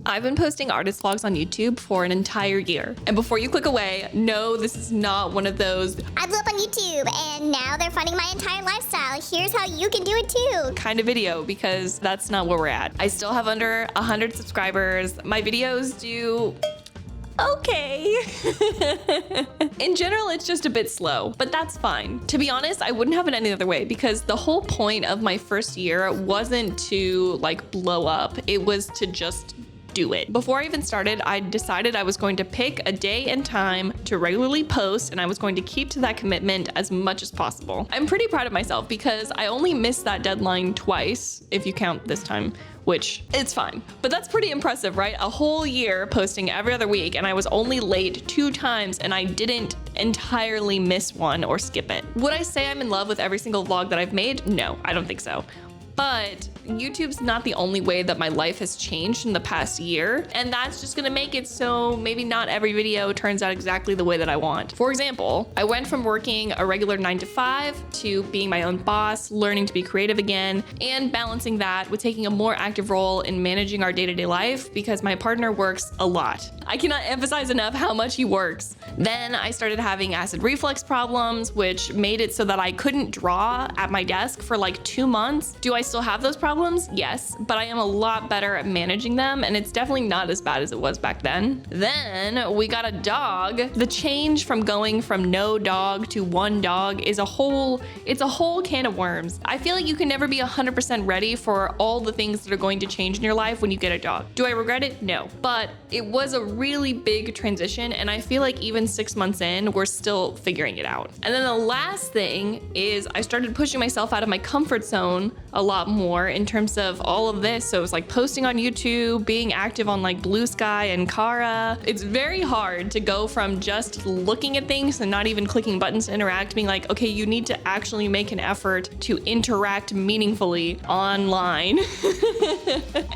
I've been posting artist vlogs on YouTube for an entire year. And before you click away, no, this is not one of those I blew up on YouTube and now they're funding my entire lifestyle. Here's how you can do it too kind of video, because that's not where we're at. I still have under 100 subscribers. My videos do okay. In general, it's just a bit slow, but that's fine. To be honest, I wouldn't have it any other way, because the whole point of my first year wasn't to like blow up. It was to just do it. Before I even started, I decided I was going to pick a day and time to regularly post, and I was going to keep to that commitment as much as possible. I'm pretty proud of myself because I only missed that deadline twice, if you count this time, which it's fine. But that's pretty impressive, right? A whole year posting every other week, and I was only late 2 times, and I didn't entirely miss one or skip it. Would I say I'm in love with every single vlog that I've made? No, I don't think so. But YouTube's not the only way that my life has changed in the past year, and that's just gonna make it so maybe not every video turns out exactly the way that I want. For example, I went from working a regular 9 to 5 to being my own boss, learning to be creative again, and balancing that with taking a more active role in managing our day-to-day life because my partner works a lot. I cannot emphasize enough how much he works. Then I started having acid reflux problems, which made it so that I couldn't draw at my desk for like 2 months. Do I still have those problems? Yes, but I am a lot better at managing them, and it's definitely not as bad as it was back then. Then we got a dog. The change from going from no dog to 1 dog is it's a whole can of worms. I feel like you can never be 100% ready for all the things that are going to change in your life when you get a dog. Do I regret it? No, but it was a really big transition, and I feel like even 6 months in, we're still figuring it out. And then the last thing is I started pushing myself out of my comfort zone a lot more in terms of all of this. So it was like posting on YouTube, being active on like Blue Sky and Kara. It's very hard to go from just looking at things and not even clicking buttons to interact, being like, okay, you need to actually make an effort to interact meaningfully online.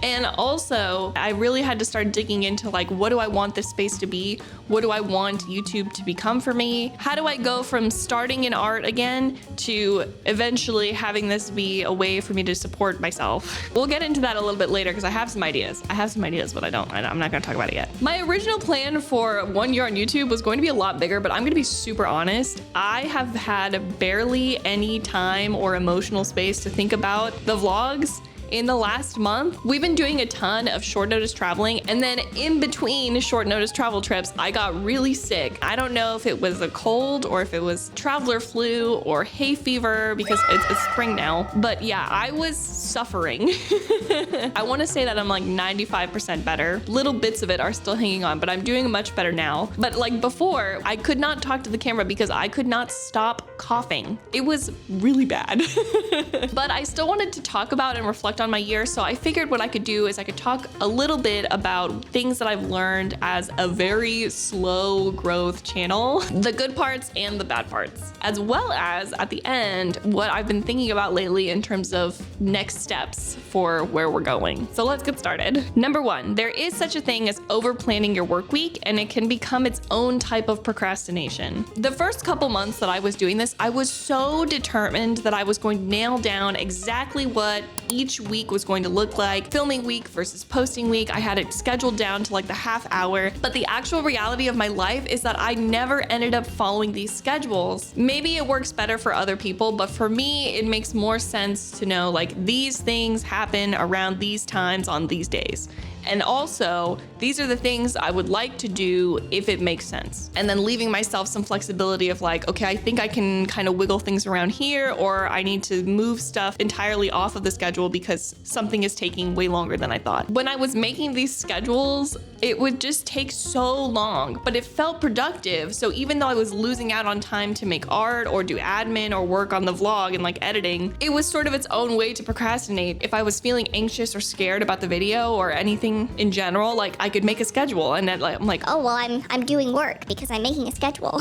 And also, I really had to start digging into like, what do I want this space to be? What do I want YouTube to become for me? How do I go from starting in art again to eventually having this be a way for me to support myself? We'll get into that a little bit later because I have some ideas. But I'm not gonna talk about it yet. My original plan for 1 year on YouTube was going to be a lot bigger, but I'm gonna be super honest. I have had barely any time or emotional space to think about the vlogs. In the last month, we've been doing a ton of short notice traveling, and then in between short notice travel trips, I got really sick. I don't know if it was a cold or if it was traveler flu or hay fever because it's spring now, but yeah, I was suffering. I wanna say that I'm like 95% better. Little bits of it are still hanging on, but I'm doing much better now. But like before, I could not talk to the camera because I could not stop coughing. It was really bad. But I still wanted to talk about and reflect on my year, so I figured what I could do is I could talk a little bit about things that I've learned as a very slow growth channel, the good parts and the bad parts, as well as at the end, what I've been thinking about lately in terms of next steps for where we're going. So let's get started. Number 1, there is such a thing as over planning your work week, and it can become its own type of procrastination. The first couple months that I was doing this, I was so determined that I was going to nail down exactly what each week was going to look like. Filming week versus posting week. I had it scheduled down to like the half hour, but the actual reality of my life is that I never ended up following these schedules. Maybe it works better for other people, but for me, it makes more sense to know like these things happen around these times on these days. And also, these are the things I would like to do if it makes sense. And then leaving myself some flexibility of like, okay, I think I can kind of wiggle things around here, or I need to move stuff entirely off of the schedule because something is taking way longer than I thought. When I was making these schedules, it would just take so long, but it felt productive. So even though I was losing out on time to make art or do admin or work on the vlog and like editing, it was sort of its own way to procrastinate. If I was feeling anxious or scared about the video or anything in general, like I could make a schedule and then like, I'm like, oh, well, I'm doing work because I'm making a schedule.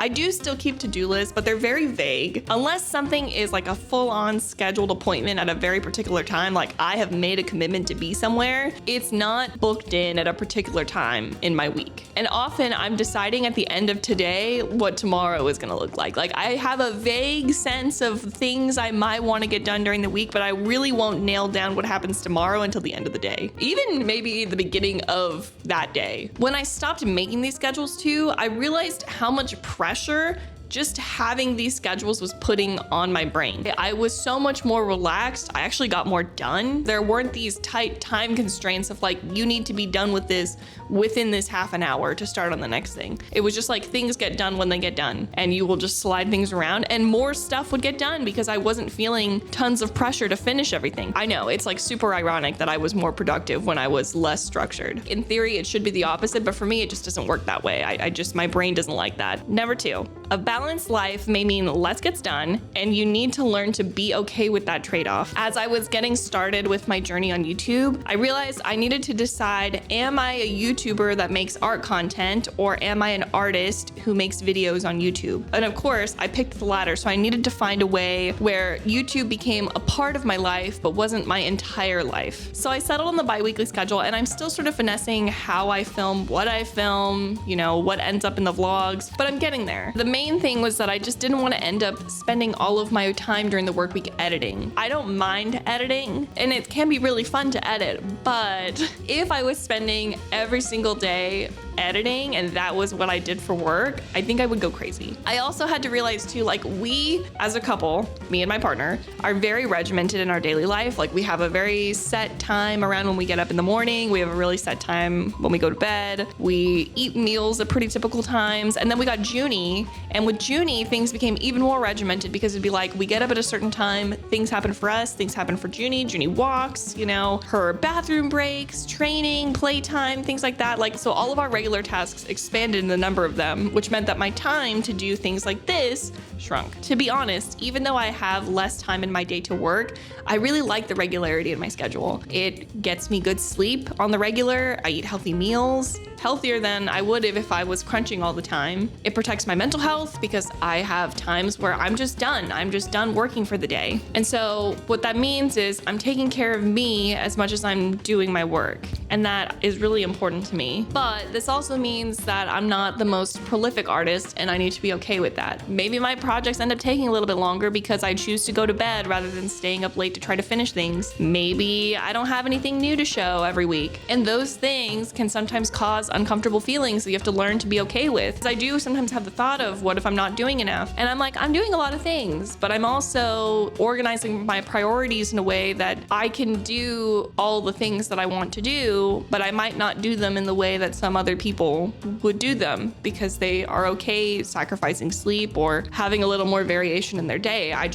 I do still keep to-do lists, but they're very vague. Unless something is like a full-on scheduled appointment at a very particular time, like I have made a commitment to be somewhere, it's not booked in at a particular time in my week. And often I'm deciding at the end of today what tomorrow is gonna look like. Like I have a vague sense of things I might wanna get done during the week, but I really won't nail down what happens tomorrow until the end of the day. Even maybe the beginning of that day. When I stopped making these schedules too, I realized how much pressure just having these schedules was putting on my brain. I was so much more relaxed. I actually got more done. There weren't these tight time constraints of like, you need to be done with this within this half an hour to start on the next thing. It was just like things get done when they get done, and you will just slide things around and more stuff would get done because I wasn't feeling tons of pressure to finish everything. I know it's like super ironic that I was more productive when I was less structured. In theory, it should be the opposite, but for me, it just doesn't work that way. My brain doesn't like that. Number 2, a balanced life may mean less gets done, and you need to learn to be okay with that trade-off. As I was getting started with my journey on YouTube, I realized I needed to decide, am I a YouTuber that makes art content, or am I an artist who makes videos on YouTube? And of course, I picked the latter, so I needed to find a way where YouTube became a part of my life, but wasn't my entire life. So I settled on the bi-weekly schedule, and I'm still sort of finessing how I film, what I film, what ends up in the vlogs, but I'm getting there. The main thing was that I just didn't want to end up spending all of my time during the work week editing. I don't mind editing, and it can be really fun to edit, but if I was spending every single day editing and that was what I did for work, I think I would go crazy. I also had to realize too, like we as a couple, me and my partner, are very regimented in our daily life. Like we have a very set time around when we get up in the morning. We have a really set time when we go to bed. We eat meals at pretty typical times. And then we got Junie, and with Junie, things became even more regimented because it'd be like, we get up at a certain time, things happen for us, things happen for Junie. Junie walks, her bathroom breaks, training, playtime, things like that. Like, so all of our regular tasks expanded in the number of them, which meant that my time to do things like this shrunk. To be honest, even though I have less time in my day to work, I really like the regularity in my schedule. It gets me good sleep on the regular. I eat healthy meals, healthier than I would if I was crunching all the time. It protects my mental health because I have times where I'm just done. I'm just done working for the day. And so what that means is I'm taking care of me as much as I'm doing my work. And that is really important to me. But this also means that I'm not the most prolific artist, and I need to be okay with that. Maybe my projects end up taking a little bit longer because I choose to go to bed rather than staying up late to try to finish things. Maybe I don't have anything new to show every week. And those things can sometimes cause uncomfortable feelings that you have to learn to be okay with. I do sometimes have the thought of, what if I'm not doing enough? And I'm like, I'm doing a lot of things, but I'm also organizing my priorities in a way that I can do all the things that I want to do, but I might not do them in the way that some other people would do them because they are okay sacrificing sleep or having a little more variation in their day. I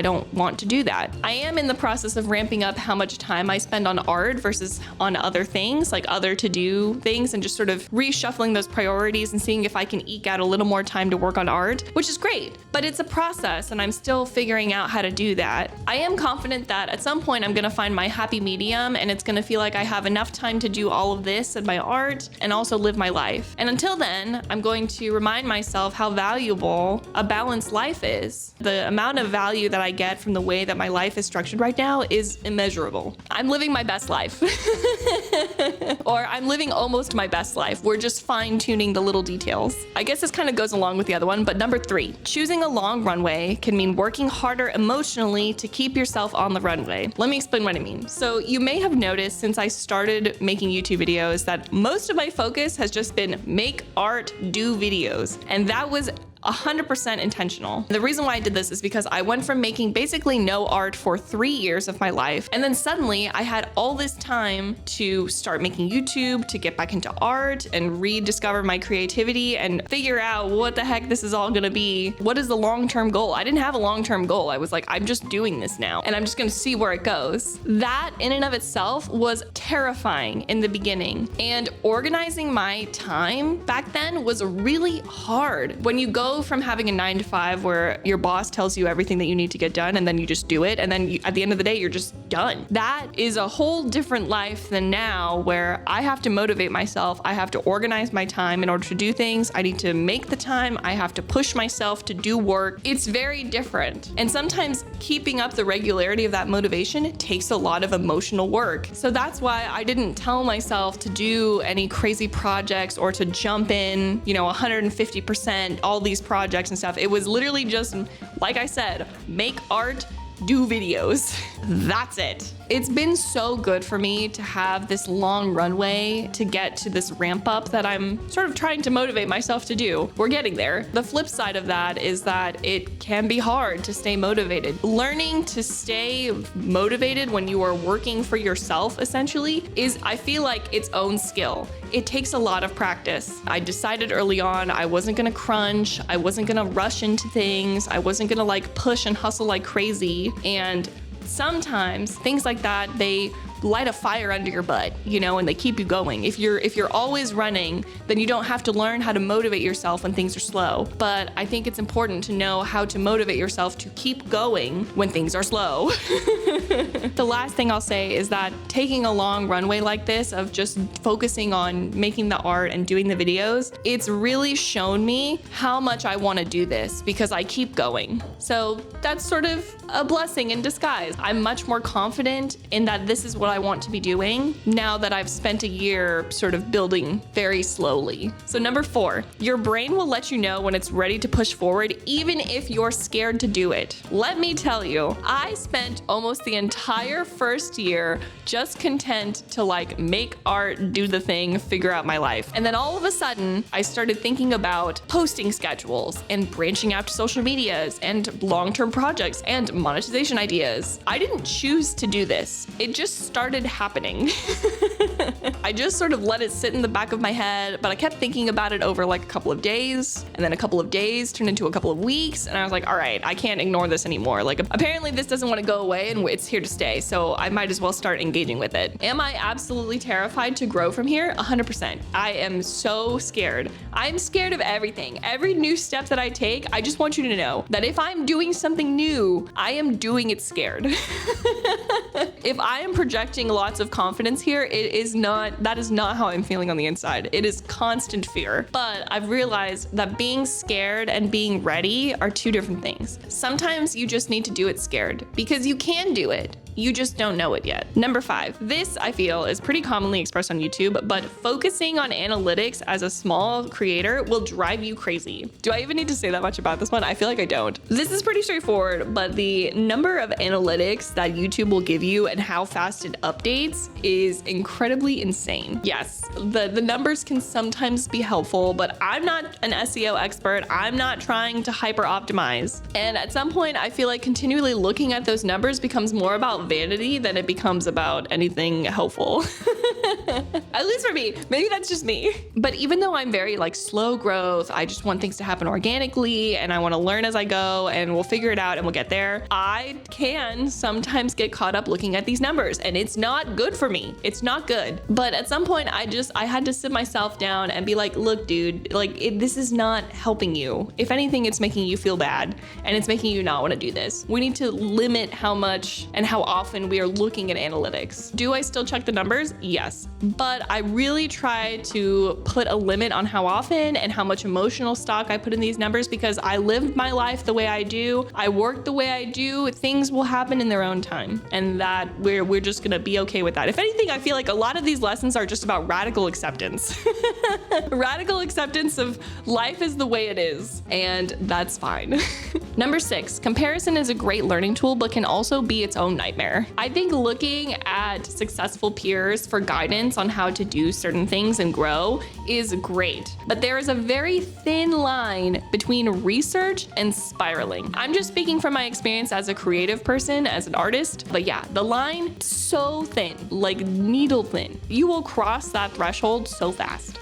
don't want to do that. I am in the process of ramping up how much time I spend on art versus on other things, like other to-do things, and just sort of reshuffling those priorities and seeing if I can eke out a little more time to work on art, which is great, but it's a process and I'm still figuring out how to do that. I am confident that at some point I'm gonna find my happy medium, and it's gonna feel like I have enough time to do all of this and my art and also live my life. And until then, I'm going to remind myself how valuable a balanced life is. The amount of value that I get from the way that my life is structured right now is immeasurable. I'm living my best life. Or I'm living almost my best life. We're just fine-tuning the little details. I guess this kind of goes along with the other one, but number 3, choosing a long runway can mean working harder emotionally to keep yourself on the runway. Let me explain what I mean. So you may have noticed since I started making YouTube videos that most of my focus has just been make art, do videos. And that was 100% intentional. The reason why I did this is because I went from making basically no art for 3 years of my life, and then suddenly I had all this time to start making YouTube, to get back into art and rediscover my creativity and figure out what the heck this is all gonna be. What is the long-term goal? I didn't have a long-term goal. I was like, I'm just doing this now and I'm just gonna see where it goes. That in and of itself was terrifying in the beginning, and organizing my time back then was really hard. When you go go from having a 9 to 5 where your boss tells you everything that you need to get done and then you just do it. And then at the end of the day, you're just done. That is a whole different life than now where I have to motivate myself. I have to organize my time in order to do things. I need to make the time. I have to push myself to do work. It's very different. And sometimes keeping up the regularity of that motivation takes a lot of emotional work. So that's why I didn't tell myself to do any crazy projects or to jump in, 150%, all these projects and stuff. It was literally just, like I said, make art, do videos. That's it. It's been so good for me to have this long runway to get to this ramp up that I'm sort of trying to motivate myself to do. We're getting there. The flip side of that is that it can be hard to stay motivated. Learning to stay motivated when you are working for yourself essentially is, I feel like, its own skill. It takes a lot of practice. I decided early on I wasn't gonna crunch, I wasn't gonna rush into things, I wasn't gonna push and hustle like crazy. And sometimes things like that, they light a fire under your butt, and they keep you going. If you're always running, then you don't have to learn how to motivate yourself when things are slow. But I think it's important to know how to motivate yourself to keep going when things are slow. The last thing I'll say is that taking a long runway like this of just focusing on making the art and doing the videos, it's really shown me how much I want to do this because I keep going. So that's sort of a blessing in disguise. I'm much more confident in that this is what I want to be doing now that I've spent a year sort of building very slowly. So number 4, your brain will let you know when it's ready to push forward, even if you're scared to do it. Let me tell you, I spent almost the entire first year just content to make art, do the thing, figure out my life. And then all of a sudden, I started thinking about posting schedules and branching out to social medias and long-term projects and monetization ideas. I didn't choose to do this. It just started happening. I just sort of let it sit in the back of my head, but I kept thinking about it over a couple of days, and then a couple of days turned into a couple of weeks, and I was like, all right, I can't ignore this anymore. Apparently this doesn't want to go away and it's here to stay, so I might as well start engaging with it. Am I absolutely terrified to grow from here? 100%. I am so scared. I'm scared of everything. Every new step that I take, I just want you to know that if I'm doing something new, I am doing it scared. If I am projecting lots of confidence here, that is not how I'm feeling on the inside. It is constant fear. But I've realized that being scared and being ready are two different things. Sometimes you just need to do it scared because you can do it. You just don't know it yet. Number 5, this I feel is pretty commonly expressed on YouTube, but focusing on analytics as a small creator will drive you crazy. Do I even need to say that much about this one? I feel like I don't. This is pretty straightforward, but the number of analytics that YouTube will give you and how fast it updates is incredibly insane. Yes, the numbers can sometimes be helpful, but I'm not an SEO expert. I'm not trying to hyper optimize. And at some point, I feel like continually looking at those numbers becomes more about vanity than it becomes about anything helpful. At least for me. Maybe that's just me. But even though I'm very slow growth, I just want things to happen organically and I want to learn as I go and we'll figure it out and we'll get there. I can sometimes get caught up looking at these numbers and it's not good for me. It's not good. But at some point I had to sit myself down and be like, look, dude, this is not helping you. If anything, it's making you feel bad and it's making you not want to do this. We need to limit how much and how often we are looking at analytics. Do I still check the numbers? Yes. But I really try to put a limit on how often and how much emotional stock I put in these numbers because I lived my life the way I do. I work the way I do. Things will happen in their own time. And that we're just gonna be okay with that. If anything, I feel like a lot of these lessons are just about radical acceptance. Radical acceptance of life is the way it is. And that's fine. Number 6, comparison is a great learning tool, but can also be its own nightmare. I think looking at successful peers for guidance on how to do certain things and grow is great, but there is a very thin line between research and spiraling. I'm just speaking from my experience as a creative person, as an artist, but yeah, the line so thin, like needle thin. You will cross that threshold so fast.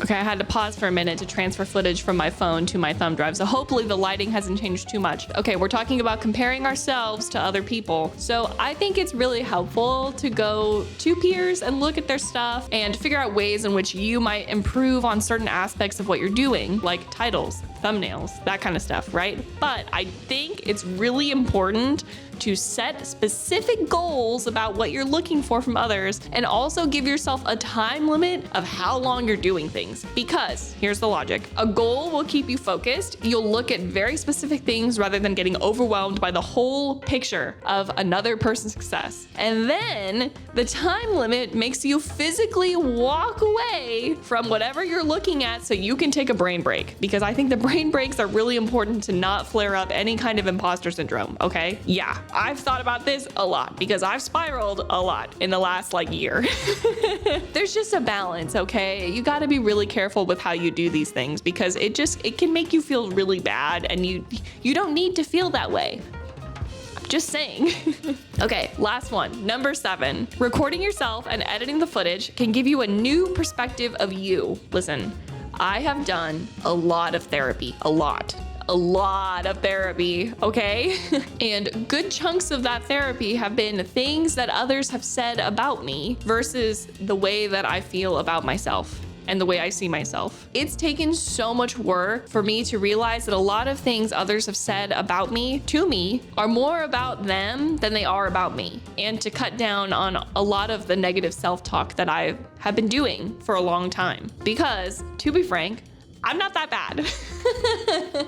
Okay, I had to pause for a minute to transfer footage from my phone to my thumb drive, so hopefully the lighting hasn't changed too much. Okay, we're talking about comparing ourselves to other people. So I think it's really helpful to go to peers and look at their stuff and figure out ways in which you might improve on certain aspects of what you're doing, like titles, thumbnails, that kind of stuff, right? But I think it's really important to set specific goals about what you're looking for from others, and also give yourself a time limit of how long you're doing things. Because here's the logic. A goal will keep you focused. You'll look at very specific things rather than getting overwhelmed by the whole picture of another person's success. And then the time limit makes you physically walk away from whatever you're looking at so you can take a brain break. Because I think the brain breaks are really important to not flare up any kind of imposter syndrome, okay? Yeah, I've thought about this a lot because I've spiraled a lot in the last year. There's just a balance, okay? You gotta be really careful with how you do these things because it can make you feel really bad, and you don't need to feel that way. I'm just saying. Okay, last one, number 7. Recording yourself and editing the footage can give you a new perspective of you. Listen, I have done a lot of therapy, a lot of therapy, okay? And good chunks of that therapy have been things that others have said about me versus the way that I feel about myself and the way I see myself. It's taken so much work for me to realize that a lot of things others have said about me, to me, are more about them than they are about me, and to cut down on a lot of the negative self-talk that I have been doing for a long time. Because, to be frank, I'm not that bad.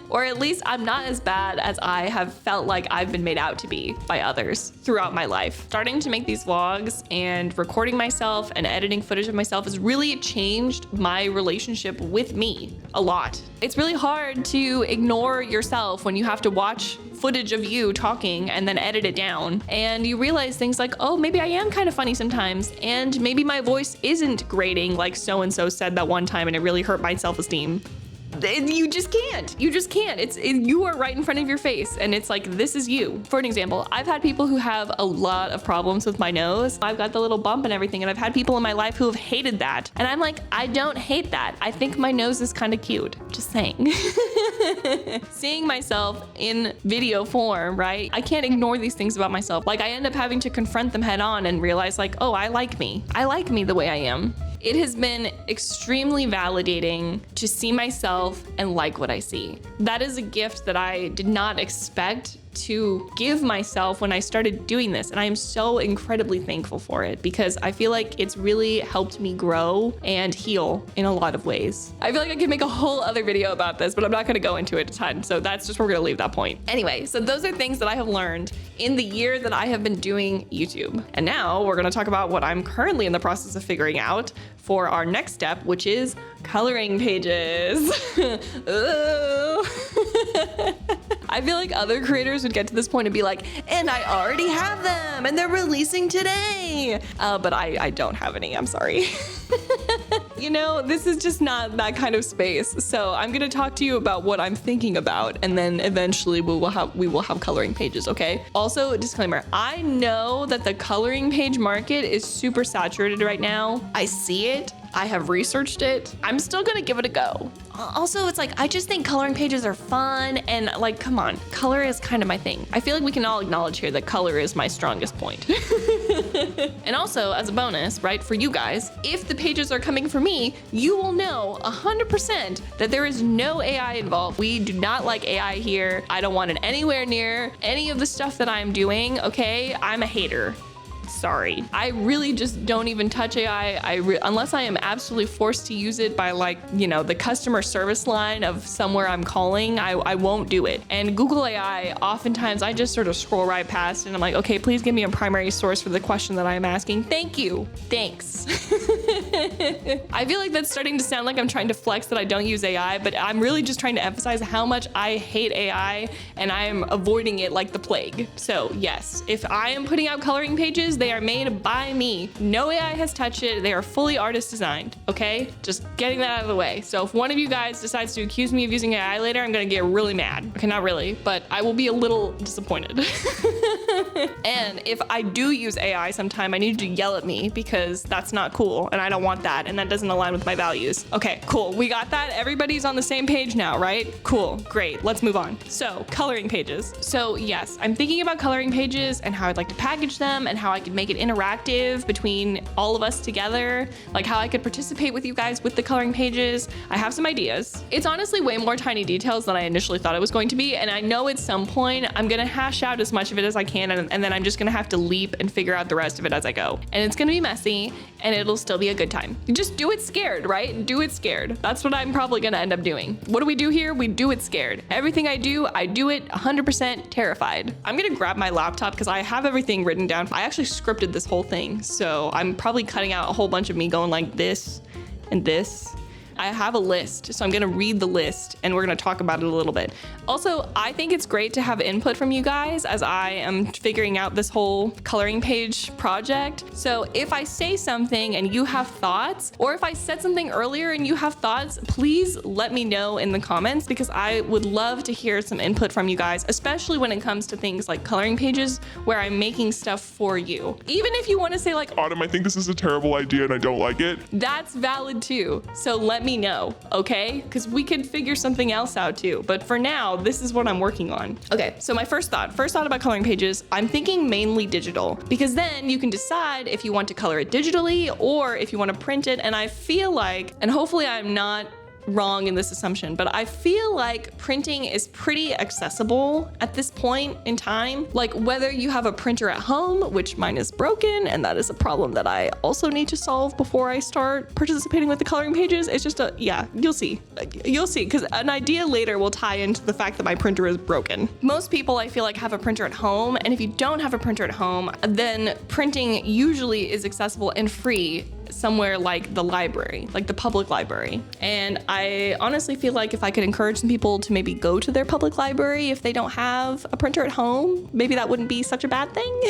Or at least I'm not as bad as I have felt like I've been made out to be by others throughout my life. Starting to make these vlogs and recording myself and editing footage of myself has really changed my relationship with me a lot. It's really hard to ignore yourself when you have to watch footage of you talking and then edit it down. And you realize things like, oh, maybe I am kind of funny sometimes, and maybe my voice isn't grating like so-and-so said that one time and it really hurt my self-esteem. You just can't. You are right in front of your face, and it's like, this is you. For an example, I've had people who have a lot of problems with my nose. I've got the little bump and everything, and I've had people in my life who have hated that. And I'm like, I don't hate that. I think my nose is kind of cute. Just saying. Seeing myself in video form, right? I can't ignore these things about myself. I end up having to confront them head on and realize oh, I like me. I like me the way I am. It has been extremely validating to see myself and like what I see. That is a gift that I did not expect to give myself when I started doing this, and I am so incredibly thankful for it because I feel like it's really helped me grow and heal in a lot of ways. I feel like I could make a whole other video about this, but I'm not gonna go into it a ton, so that's just where we're gonna leave that point. Anyway, so those are things that I have learned in the year that I have been doing YouTube. And now we're gonna talk about what I'm currently in the process of figuring out for our next step, which is coloring pages. I feel like other creators would get to this point and be like, and I already have them and they're releasing today. But I don't have any, I'm sorry. You know, this is just not that kind of space. So I'm gonna talk to you about what I'm thinking about, and then eventually we will have coloring pages, okay? Also, a disclaimer, I know that the coloring page market is super saturated right now. I see it. I have researched it. I'm still gonna give it a go. Also, it's I just think coloring pages are fun, and come on, color is kind of my thing. I feel like we can all acknowledge here that color is my strongest point. And also, as a bonus, right, for you guys, if the pages are coming from me, you will know 100% that there is no AI involved. We do not like AI here. I don't want it anywhere near any of the stuff that I'm doing, okay? I'm a hater. Sorry. I really just don't even touch AI unless I am absolutely forced to use it by the customer service line of somewhere I'm calling. I won't do it. And Google AI, oftentimes I just sort of scroll right past and I'm like, okay, please give me a primary source for the question that I'm asking. Thank you. Thanks. I feel like that's starting to sound like I'm trying to flex that I don't use AI, but I'm really just trying to emphasize how much I hate AI and I am avoiding it like the plague. So yes, if I am putting out coloring pages, They are made by me. No AI has touched it. They are fully artist designed, okay? Just getting that out of the way. So if one of you guys decides to accuse me of using AI later, I'm gonna get really mad. Okay, not really, but I will be a little disappointed. And if I do use AI sometime, I need you to yell at me because that's not cool and I don't want that and that doesn't align with my values. Okay, cool. We got that. Everybody's on the same page now, right? Cool, great. Let's move on. So, coloring pages. So yes, I'm thinking about coloring pages and how I'd like to package them and how I could make it interactive between all of us together, like how I could participate with you guys with the coloring pages. I have some ideas. It's honestly way more tiny details than I initially thought it was going to be, and I know at some point I'm gonna hash out as much of it as I can, and then I'm just gonna have to leap and figure out the rest of it as I go. And it's gonna be messy, and it'll still be a good time. Just do it scared, right? Do it scared. That's what I'm probably gonna end up doing. What do we do here? We do it scared. Everything I do it 100% terrified. I'm gonna grab my laptop because I have everything written down. I actually scripted this whole thing, so I'm probably cutting out a whole bunch of me going like this and this. I have a list, so I'm gonna read the list and we're gonna talk about it a little bit. Also, I think it's great to have input from you guys as I am figuring out this whole coloring page project. So if I say something and you have thoughts, or if I said something earlier and you have thoughts, please let me know in the comments because I would love to hear some input from you guys, especially when it comes to things like coloring pages where I'm making stuff for you. Even if you wanna say like, Autumn, I think this is a terrible idea and I don't like it. that's valid too. So let me know, okay? Because we could figure something else out too. But for now, this is what I'm working on. Okay, so my first thought about coloring pages, I'm thinking mainly digital, because then you can decide if you want to color it digitally or if you want to print it. And I feel like, and hopefully I'm not wrong in this assumption, but I feel like printing is pretty accessible at this point in time. Like whether you have a printer at home, which mine is broken, and that is a problem that I also need to solve before I start participating with the coloring pages. It's just yeah, you'll see, because an idea later will tie into the fact that my printer is broken. Most people I feel like have a printer at home, and if you don't have a printer at home, then printing usually is accessible and free somewhere like the library, like the public library. And I honestly feel like if I could encourage some people to maybe go to their public library if they don't have a printer at home, maybe that wouldn't be such a bad thing.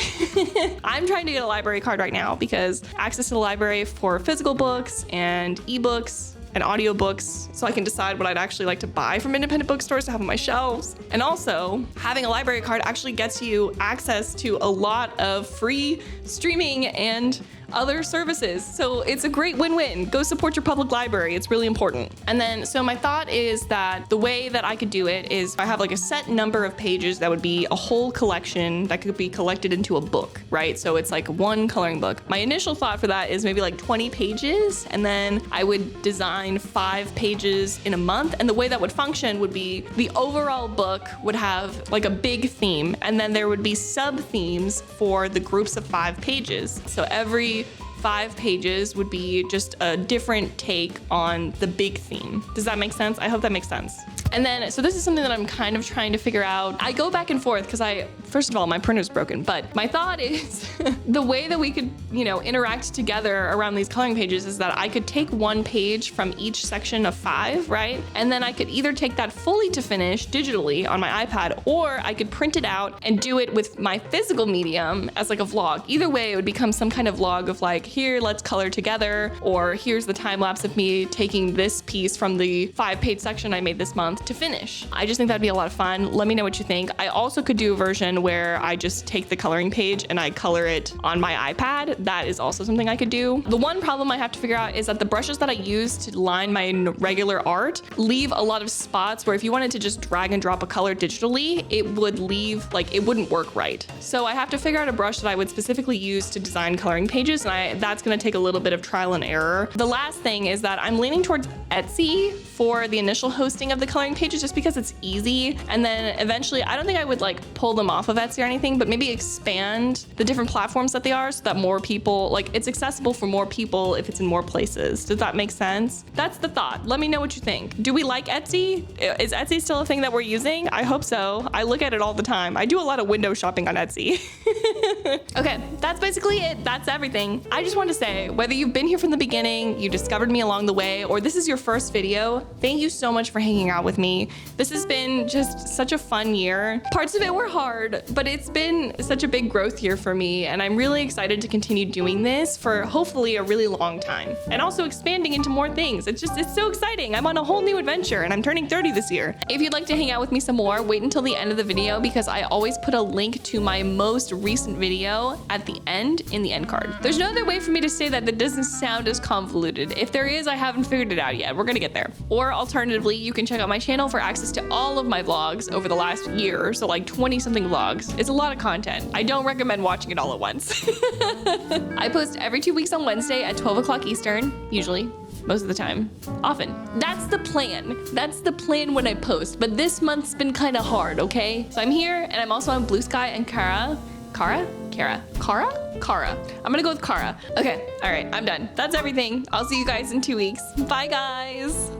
I'm trying to get a library card right now because access to the library for physical books and ebooks and audiobooks, so I can decide what I'd actually like to buy from independent bookstores to have on my shelves. And also, having a library card actually gets you access to a lot of free streaming and other services. So it's a great win-win. Go support your public library. It's really important. And then, so my thought is that the way that I could do it is I have like a set number of pages that would be a whole collection that could be collected into a book, right? So it's like one coloring book. My initial thought for that is maybe like 20 pages, and then I would design 5 pages in a month. And the way that would function would be the overall book would have like a big theme, and then there would be sub-themes for the groups of 5 pages. So every 5 pages would be just a different take on the big theme. Does that make sense? I hope that makes sense. And then, so this is something that I'm kind of trying to figure out. I go back and forth because first of all, my printer's broken, but my thought is the way that we could, interact together around these coloring pages is that I could take one page from each section of 5, right? And then I could either take that fully to finish digitally on my iPad, or I could print it out and do it with my physical medium as like a vlog. Either way, it would become some kind of vlog of like, here, let's color together, or here's the time lapse of me taking this piece from the 5-page section I made this month to finish. I just think that'd be a lot of fun. Let me know what you think. I also could do a version where I just take the coloring page and I color it on my iPad. That is also something I could do. The one problem I have to figure out is that the brushes that I use to line my regular art leave a lot of spots where if you wanted to just drag and drop a color digitally, it would leave, like, it wouldn't work right. So I have to figure out a brush that I would specifically use to design coloring pages, and that's gonna take a little bit of trial and error. The last thing is that I'm leaning towards Etsy for the initial hosting of the coloring pages just because it's easy. And then eventually, I don't think I would like pull them off of Etsy or anything, but maybe expand the different platforms that they are so that more people, like it's accessible for more people if it's in more places. Does that make sense? That's the thought. Let me know what you think. Do we like Etsy? Is Etsy still a thing that we're using? I hope so. I look at it all the time. I do a lot of window shopping on Etsy. Okay, that's basically it. That's everything. I just want to say, whether you've been here from the beginning, you discovered me along the way, or this is your first video, thank you so much for hanging out with with me. This has been just such a fun year. Parts of it were hard, but it's been such a big growth year for me, and I'm really excited to continue doing this for hopefully a really long time. And also expanding into more things. It's so exciting. I'm on a whole new adventure, and I'm turning 30 this year. If you'd like to hang out with me some more, wait until the end of the video because I always put a link to my most recent video at the end in the end card. There's no other way for me to say that doesn't sound as convoluted. If there is, I haven't figured it out yet. We're gonna get there. Or alternatively, you can check out my channel for access to all of my vlogs over the last year, so like 20 something vlogs. It's a lot of content. I don't recommend watching it all at once. I post every 2 weeks on Wednesday at 12 o'clock Eastern, usually. Most of the time. Often. That's the plan. That's the plan when I post, but this month's been kind of hard, okay? So I'm here, and I'm also on Blue Sky and Kara. I'm gonna go with Kara. Okay, all right, I'm done. That's everything. I'll see you guys in 2 weeks. Bye, guys.